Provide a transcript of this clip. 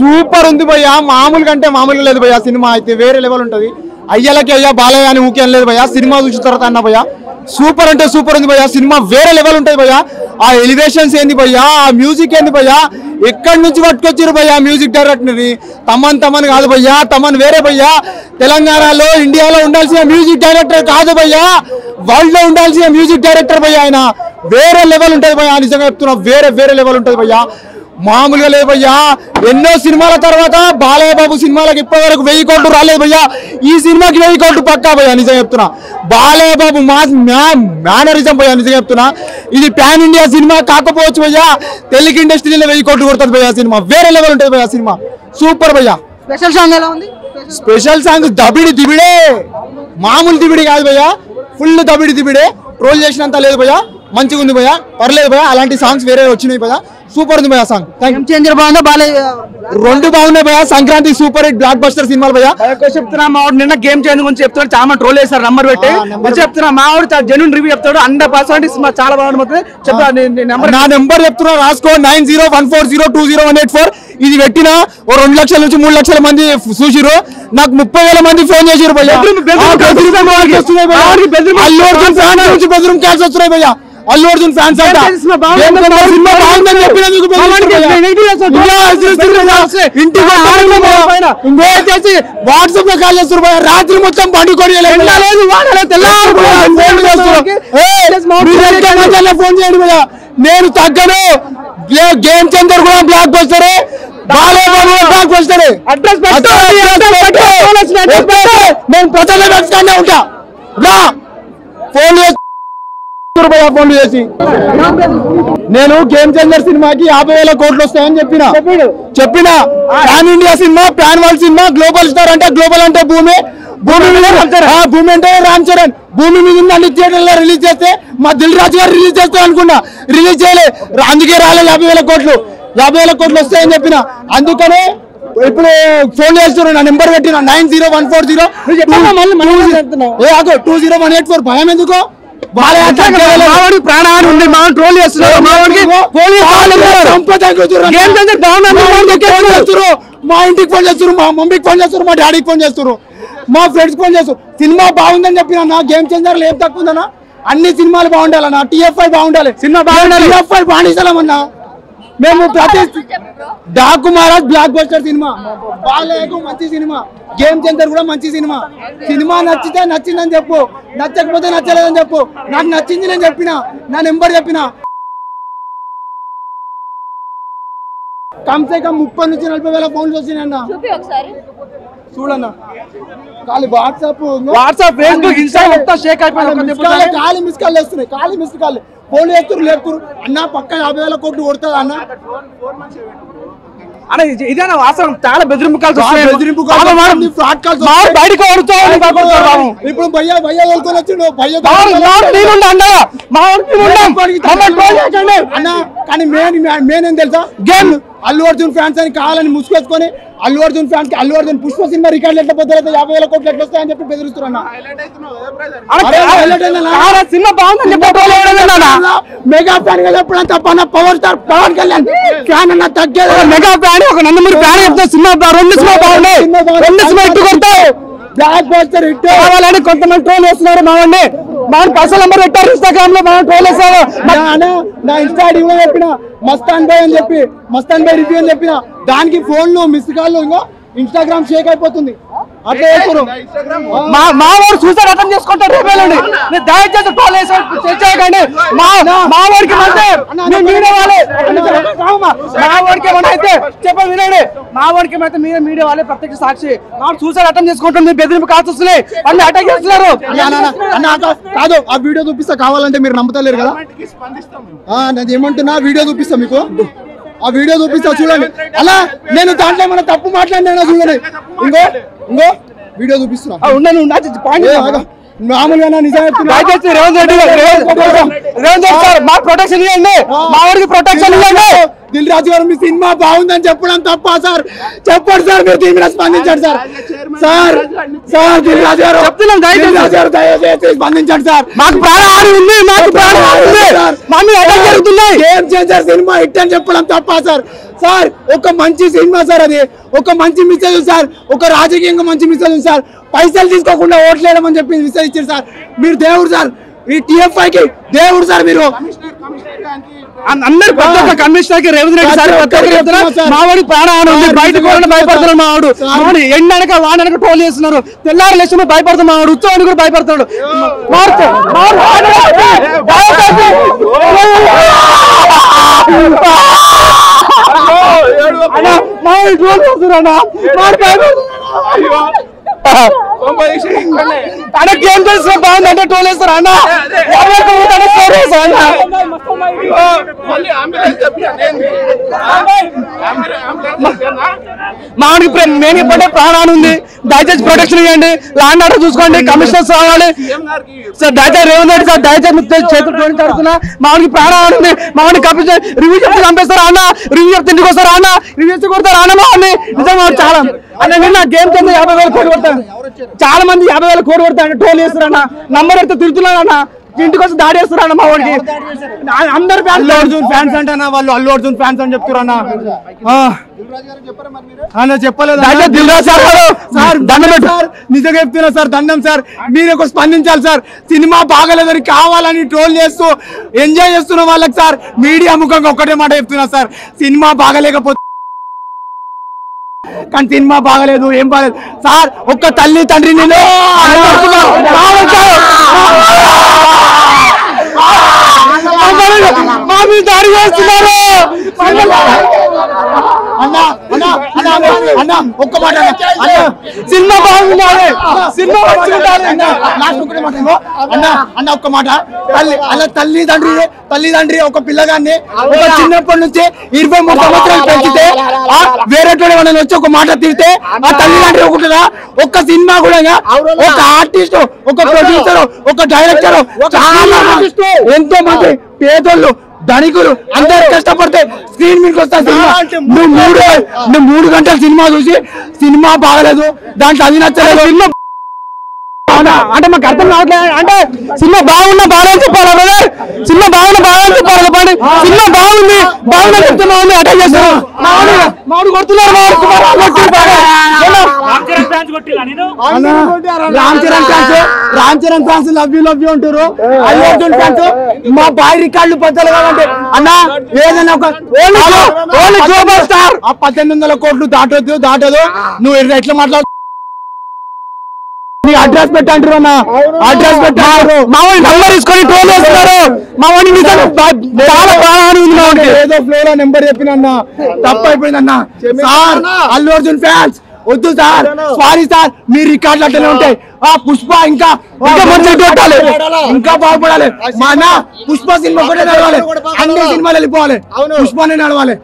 Super ఉంది భయ్యా, మామూలు కంటే మామూలుగా లేదు భయ్యా. సినిమా అయితే వేరే లెవెల్ ఉంటది. అయ్యలకి అయ్యా బాలయ్య అని ఊకే లేదు భయ్యా. సినిమా చూసిన తర్వాత అన్న భయ్యా సూపర్ అంటే సూపర్ ఉంది భయ్యా. సినిమా వేరే లెవెల్ ఉంటుంది భయ్యా. ఆ ఎలివేషన్స్ ఏంది భయ్యా, ఆ మ్యూజిక్ ఏంది భయ్యా, ఎక్కడి నుంచి పట్టుకొచ్చారు భయ్యా మ్యూజిక్ డైరెక్టర్ని. తమన్ కాదు భయ్యా, తమన్ వేరే భయ్యా. తెలంగాణలో ఇండియాలో ఉండాల్సిన మ్యూజిక్ డైరెక్టర్ కాదు భయ్యా, వరల్డ్ లో ఉండాల్సిన మ్యూజిక్ డైరెక్టర్ భయ్యా. ఆయన వేరే లెవెల్ ఉంటుంది భయ్యా, నిజంగా చెప్తున్నా. వేరే లెవెల్ ఉంటుంది భయ్యా, మామూలుగా లేదు భయ్యా. ఎన్నో సినిమాల తర్వాత బాలయ్య బాబు సినిమాలకు ఇప్పటి వరకు 1000 కోట్లు రాలేదు భయ్యా. ఈ సినిమాకి 1000 కోట్లు పక్కా భయ్యా, నిజంగా చెప్తున్నా. బాలయ్య బాబు మేనరిజం భయ్యా, నిజంగా చెప్తున్నా. ఇది పాన్ ఇండియా సినిమా కాకపోవచ్చు భయ్యా, తెలుగు ఇండస్ట్రీలో 1000 కోట్లు కొడుతుంది భయ్యా. సినిమా వేరే లెవెల్ ఉంటుంది భయ్యా, సినిమా సూపర్ భయ్యా. స్పెషల్ సాంగ్ ఎలా ఉంది? స్పెషల్ సాంగ్ దిబిడే, మామూలు దిబిడి కాదు భయ్యా, ఫుల్ దిబిడే. ట్రోల్ చేసినంత లేదు భయ్యా, మంచిగా ఉంది భయ్యా, పర్లేదు భయ్యా. అలాంటి సాంగ్స్ వేరే వచ్చినాయి భయ్యా, సూపర్ ఉంది భయ్యా సాంగ్. చేంజర్ బాగుందా? బాలయ్య రెండు బాగున్నాయి భయ్యా. Sankranti super hit block buster సినిమాలు భయ్యా. చెప్తున్నా మా వాడు నిన్న గేమ్ చేంజ్ గురించి చెప్తాడు, చాలా ట్రోల్ చేస్తారు నంబర్ పెట్టి. చెప్తున్నా మా వాడు జెన్యూన్ రివ్యూ చెప్తాడు, 100% చాలా బాగుంటుంది. చెప్తా నా నెంబర్ చెప్తున్నా, రాసుకో 9014020184. ఇది పెట్టిన ఓ 2 లక్షల నుంచి 3 లక్షల మంది చూసిరు. నాకు 30,000 మంది ఫోన్ చేసిరు భయ్యా. అల్లు అర్జున్ ఫ్యాన్స్ నుంచి బెడ్రూమ్ కాల్స్ వస్తున్నాయి భయ్యా. అల్లు అర్జున్ ఫ్యాన్స్ అంట సినిమా బాగుందని చెప్పినందుకు వాట్సాప్ లో కాల్ చేస్తారు భయ్యా. రాత్రి మొత్తం పండుకొని ఫోన్ చేయండి భయ్యా, నేను తగ్గను. గేమ్ చేంజర్ కూడా బ్లాక్ బస్టరే, బాలయ్య బాబు బ్లాక్ బస్టరే. నేను ప్రజల్లో వెళ్తానే ఉంటా. రా ఫోన్ ఫోన్లు చేసి నేను గేమ్ చేంజర్ సినిమాకి 50,000 కోట్లు వస్తాయని చెప్పిన pan India cinema, pan world cinema, global star అంటే గ్లోబల్ అంటే భూమి అంటే రామ్ చరణ్. భూమి మీద అన్ని థియేటర్లో రిలీజ్ చేస్తే మా దిల్ రాజు గారు రిలీజ్ చేస్తారు అనుకున్నా, రిలీజ్ చేయలే. అందుకే రాలేదు 50,000 కోట్లు. 50,000 కోట్లు వస్తాయని చెప్పిన, అందుకనే ఇప్పుడు ఫోన్ చేస్తున్నారు. నా నెంబర్ పెట్టిన 9014020184. భయం ఎందుకు? ప్రాణాన్ని ఉండి మా ట్రోల్ చేస్తున్నారు. మా ఇంటికి ఫోన్ చేస్తారు, మా మమ్మీకి ఫోన్ చేస్తారు, మా డాడీకి ఫోన్ చేస్తారు, మా ఫ్రెండ్స్ ఫోన్ చేస్తారు. సినిమా బాగుందని చెప్పిన నా గేమ్ చేంజర్లు ఏం తక్కువ ఉందన్నా? అన్ని సినిమాలు బాగుండాలన్నా, TFI బాగుండాలి, సినిమా బాగుండాలి. TFI బానిసలమన్నా మేము. ప్రతి డాకు మహారాజ్ బ్లాక్ బస్టర్ సినిమా, బాలయ్యకు మంచి సినిమా, గేమ్ చేంజర్ కూడా మంచి సినిమా. సినిమా నచ్చితే నచ్చిందని చెప్పు, నచ్చకపోతే నచ్చలేదని చెప్పు. నాకు నచ్చింది నేను చెప్పిన, నా నెంబర్ చెప్పిన. కమ్సే కమ్ 30 నుంచి 40,000 ఫోన్లు వచ్చినాయన్న. చూడన్నా, ఖాళీ వాట్సాప్, ఫేస్బుక్, ఇన్స్టా మొత్తం షేక్ అయిపోయింది. ఖాళీ మిస్ కాల్ వేస్తున్నాయి, ఖాళీ మిస్ కాల్ ఫోన్ చేస్తారు, లేపుతారు. అన్న పక్క 50,000 కోట్లు కొడుతుంది అన్న. ఇదేనా వాస్తవం? చాలా బెదిరింపు కాల్స్ బెదిరింపు కాల్స్, ఫ్రాడ్ కాల్స్ బయటకు ఇప్పుడు భయ్యా తోలుకొని వచ్చిండు అన్న. కానీ మెయిన్ ఏం తెలుసా, గేమ్ అల్లు అర్జున్ ఫ్యాన్స్ అని కావాలని ముసుకొచ్చుకొని అల్లు అర్జున్ ఫ్యాన్స్ కి అల్లు అర్జున్ పుష్ప సినిమా రికార్డులు ఎట్లా పోతే 50,000 కోట్లు ఎట్లా వస్తాయని చెప్పి బెదిరిస్తున్నా. మెగా ఫ్యాన్ గా చెప్పడం తప్ప power star Pawan Kalyan fan అన్న తగ్గేది. మెగా ఫ్యాన్ ఒక నందమూరి ఫ్యాన్ చెప్తా, సినిమా 2 సినిమా బాగున్నాయి, 2 సినిమా ఇట్టు కొడతావు. బ్లాక్ బస్టర్ హిట్ కావాలని కొంతమంది ట్రోల్ చేస్తున్నారు. మావండి పర్సనల్ నెంబర్ పెట్టారు ఇన్స్టాగ్రామ్ లో, మనం ట్రోల్ చేస్తాము. నా ఇన్స్టా ఐడి కూడా చెప్పిన, మస్తాన్ భాయ్ అని చెప్పి, మస్తాన్ భాయ్ రివ్యూ అని చెప్పిన. దానికి ఫోన్లు మిస్ కాల్ ఇంకా ఇన్స్టాగ్రామ్ షేక్ అయిపోతుంది. అట్లా చేస్తారు. మా వాడు సూసైడ్ అటెంప్ట్ చేసుకుంటాడు. దయచేసి ట్రోల్ చేసేయకండి. మా వాడికి మీడియా వాళ్ళే, మా వాడికి ఏమన్నా అయితే చెప్పండి వినండి. మా వాడికి ఏమైతే మీడియా వాళ్ళే ప్రత్యక్ష సాక్షి. మా సూసైడ్ అటెంప్ట్ చేసుకుంటుంది, బెదిరింపు కాల్స్ వస్తున్నాయి, అన్ని అటాక్ చేస్తున్నారు. కాదు, ఆ వీడియో చూపిస్తా, కావాలంటే మీరు నమ్ముతలేరు కదా. నేను ఏమంటున్నా, వీడియో చూపిస్తా మీకు, ఆ వీడియో చూపిస్తా చూడండి. అలా నేను దాంట్లో ఏమైనా తప్పు మాట్లాడినా చూడండి. ఇంకో వీడియో చూపిస్తున్నా, మామూలుగా నిజం చెప్తున్నా. మా ప్రొటెక్షన్ ఇవ్వండి, మా వాడికి ప్రొటెక్షన్ ఇవ్వండి. దిల్ రాజు గారు మీ సినిమా బాగుందని చెప్పడం తప్ప సార్? చెప్పండి సార్, మీరు దీని మీద స్పందించండి సార్. దిల్ రాజు గారు చెప్తున్నాం, దయచేసి స్పందించండి సార్. మాకు ప్రాణహాని ఉంది, మాకు ప్రాణహాని ఉంది. గేమ్ చేంజర్ సినిమా హిట్ అని చెప్పడం తప్ప సార్? సార్ ఒక మంచి సినిమా సార్, అది ఒక మంచి మెసేజ్ సార్, ఒక రాజకీయంగా మంచి మెసేజ్ సార్. పైసలు తీసుకోకుండా ఓట్లేయడం అని చెప్పి మెసేజ్ ఇచ్చారు సార్. మీరు దేవుడు సార్, ఈ TFI కి దేవుడు సార్. మీరు అందరు ప్రతి ఒక్క కమిషనర్ కి రేవంత్ రెడ్డి సార్ ప్రతి ఒక్కరు చెప్తున్నారు మావాడి ప్రాణాలు ఉంది, బయటకు కూడా భయపడుతున్నాడు మావాడు ఎండనక వాడనక టోల్ చేస్తున్నారు. తెల్లారు లేచిన భయపడుతున్నాడు మావాడు, ఉత్సవానికి కూడా భయపడుతున్నాడు. అన్నకి ఏం చేస్తున్నా బాగుందంటే టోల్ వేస్తారు అన్న. మామిడికి మెయిన్ ఇప్పుడే ప్రాణాలు ఉంది, దయచేసి ప్రొటెక్షన్ ఇవ్వండి, ల్యాండ్ ఆర్డర్ చూసుకోండి, కమిషనర్స్ రావాలి సార్. దయచేసి రేవంత్ రెడ్డి సార్ దయచేసి చేతులు జోడించాడుతున్నా. మామిడికి ప్రాణాలు ఉంది, మామిడి కమిషన్ రివ్యూ చెప్తే చంపేస్తారా అన్న, రివ్యూ చెప్తే ఇంటికి వస్తారా అన్న, రివ్యూ చెప్తే కొడతారా అన్న. మామిడి నిజంగా చాలా అన్న నిన్న గేమ్ కింద 50,000 కోడి కొడతాను, చాలా మంది 50,000 కోడి కొడతాను టోల్ చేస్తారన్న. నంబర్ ఎడితే తిరుగుతున్నారన్న, ఇంటికి వచ్చి దాడి చేస్తారన్న మా వాడికి. అందరు అల్లు అర్జున్ ఫ్యాన్స్ అంటేనా, వాళ్ళు అల్లు అర్జున్ ఫ్యాన్స్ అని చెప్తారన్న. చెప్పలేదు సార్, దండం సార్, నిజంగా చెప్తున్నా సార్, దండం సార్. మీరు స్పందించాలి సార్. సినిమా బాగలేదని కావాలని ట్రోల్ చేస్తూ ఎంజాయ్ చేస్తున్న వాళ్ళకి సార్ మీడియా ముఖంగా ఒక్కటే మాట చెప్తున్నా సార్, సినిమా బాగలేకపోతే కానీ సినిమా బాగలేదు, ఏం బాగలేదు సార్. ఒక్క తల్లి తండ్రి నేను మా మీద దాడి చేస్తున్నారు అన్న. ఒక్క మాట సినిమా బాగుండాలి, సినిమా అన్న ఒక్క మాట. తల్లిదండ్రి ఒక పిల్లగాన్ని ఒక చిన్నప్పటి నుంచి 23 సంవత్సరాలు పెంచితే వేరే వాళ్ళని వచ్చి ఒక మాట తిరిగితే ఆ తల్లిదండ్రి ఒకటిగా ఒక్క సినిమా కూడా ఒక ఆర్టిస్ట్, ఒక ప్రొడ్యూసర్, ఒక డైరెక్టర్, చాలా ఎంతో మంది పేదోళ్ళు ధనికులు అందరు కష్టపడితే స్క్రీన్ మీదకి వస్తా సినిమా. నువ్వు 3 గంటల సినిమా చూసి సినిమా బాగలేదు, దాంట్లో అది నచ్చలేదు సినిమా అంటే మాకు అర్థం కావట్లేదు. అంటే సినిమా బాగున్నా బాగా చెప్పాలి బ్రదర్, సినిమా బాగున్నా బాగా చెప్పాలి చెప్పండి. సినిమా బాగుంది బాగున్నా చెప్తున్నా అటాక్ చేస్తున్నారు, మామిడి కొడుతున్నారు. Ram Charan fans love you అంటారు, అల్లు అర్జున్ ఫ్యాన్స్ మా బాయ్ రికార్డులు బద్దలు కావాలంటే అన్న ఏదైనా ఒక గ్లోబల్ స్టార్. ఆ 1800 కోట్లు దాటదు. నువ్వు ఎట్లా మాట్లాడు, నీ అడ్రస్ పెట్టంటారు అన్న, అడ్రస్ పెట్టారు. మామూలు నెంబర్ తీసుకొని ట్రోల్ చేస్తున్నారు. మామూలు చాలా ప్రాణాలు ఉంది మామూలు. ఏదో ఫ్లోలో నెంబర్ చెప్పినన్న తప్పు అయిపోయిందన్న. సార్ అల్లు అర్జున్ ఫ్యాన్స్ వద్దు సార్, సారీ సార్, మీ రికార్డులు అట్లనే ఉంటాయి. ఆ పుష్ప ఇంకా మంచిగా కొట్టాలి, ఇంకా బాగుపడాలి. మన పుష్ప సినిమా కూడా నడవాలి, అన్ని సినిమాలు వెళ్ళిపోవాలి, పుష్పనే నడవాలి.